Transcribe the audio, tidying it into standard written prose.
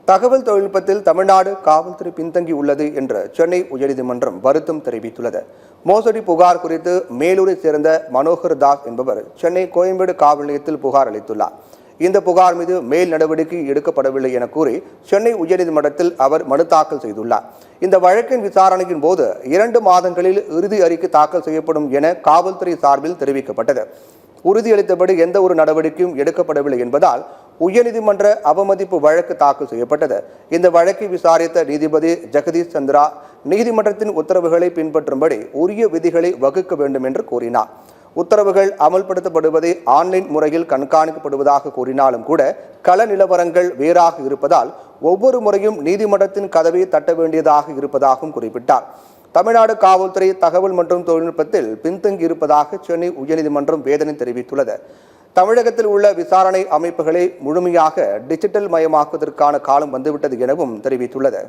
தகவல் தொழில்நுட்பத்தில் தமிழ்நாடு காவல்துறை பின்தங்கியுள்ளது என்று சென்னை உயர்நீதிமன்றம் வருத்தம் தெரிவித்துள்ளது. மோசடி புகார் குறித்து மேலூரை சேர்ந்த மனோகர் தாஸ் என்பவர் சென்னை கோயம்பேடு காவல் நிலையத்தில் புகார் அளித்துள்ளார். இந்த புகார் மீது மேல் நடவடிக்கை எடுக்கப்படவில்லை என கூறி சென்னை உயர்நீதிமன்றத்தில் அவர் மனு தாக்கல் செய்துள்ளார். இந்த வழக்கின் விசாரணையின் போது 2 மாதங்களில் இறுதி அறிக்கை தாக்கல் செய்யப்படும் என காவல்துறை சார்பில் தெரிவிக்கப்பட்டது. உறுதியளித்தபடி எந்த ஒரு நடவடிக்கையும் எடுக்கப்படவில்லை என்பதால் உயர்நீதிமன்ற அவமதிப்பு வழக்கு தாக்கல் செய்யப்பட்டது. இந்த வழக்கை விசாரித்த நீதிபதி ஜெகதீஷ் சந்திரா நீதிமன்றத்தின் உத்தரவுகளை பின்பற்றும்படி உரிய விதிகளை வகுக்க வேண்டும் என்று கூறினார். உத்தரவுகள் அமல்படுத்தப்படுவதை ஆன்லைன் முறையில் கண்காணிக்கப்படுவதாக கூறினாலும் கூட கள நிலவரங்கள் வேறாக இருப்பதால் ஒவ்வொரு முறையும் நீதிமன்றத்தின் கதவை தட்ட வேண்டியதாக இருப்பதாகவும் குறிப்பிட்டார். தமிழ்நாடு காவல்துறை தகவல் மற்றும் தொழில்நுட்பத்தில் பின்தங்கி இருப்பதாக சென்னை உயர்நீதிமன்றம் வேதனை தெரிவித்துள்ளது. தமிழகத்தில் உள்ள விசாரணை அமைப்புகளை முழுமையாக டிஜிட்டல் மயமாக்குவதற்கான காலம் வந்துவிட்டது எனவும் தெரிவித்துள்ளது.